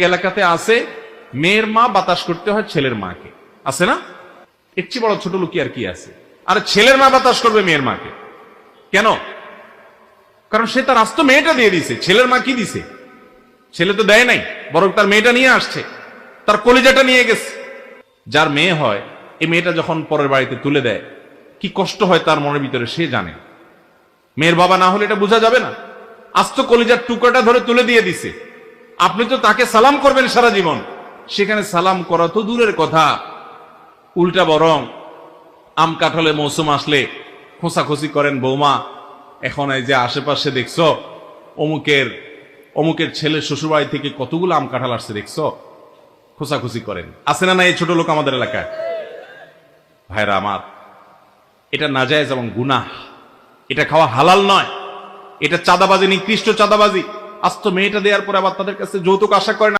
এলাকাতে আছে মেয়ের মা বাতাস করতে হয় ছেলের মাকে, আছে না? এর চেয়ে বড় ছোট লোক আর কি আছে? আরে ছেলের মা বাতাস করবে মেয়ের মাকে কেন? কারণ সে তার আস্ত মেয়েটা দিয়ে দিছে, ছেলের মা কি দিছে? ছেলে তো দেয় নাই, বরং তার মেয়েটা নিয়ে আসছে, তার কলিজাটা নিয়ে গেছে। যার মেয়ে হয় এই মেয়েটা যখন পরের বাড়িতে তুলে দেয় কি কষ্ট হয় তার মনের ভিতরে সে জানে। মেয়ের বাবা না হলে এটা বোঝা যাবে না। আস্ত কলিজার টুকরাটা ধরে তুলে দিয়ে দিছে, আপনি তো তাকে সালাম করবেন সারা জীবন, সেখানে সালাম করা তো দূরের কথা, উল্টা বরং আম কাঁঠালে মৌসুম আসলে খোঁচাখুচি করেন, বৌমা এখন এই যে আশেপাশে দেখছো অমুকের ছেলে শ্বশুরবাড়ি থেকে কতগুলো আম কাঁঠাল আসছে দেখছো, খোঁচাখুচি করেন। আছে না না এই ছোট লোক আমাদের এলাকায়? ভাইরা আমার, এটা নাজায়েজ এবং গুনাহ, এটা খাওয়া হালাল নয়, এটা চাঁদাবাজি, নিকৃষ্ট চাঁদাবাজি। আস্ত মেয়েটা দেওয়ার পরে আবার তাদের কাছে যৌতুক আশা করেন।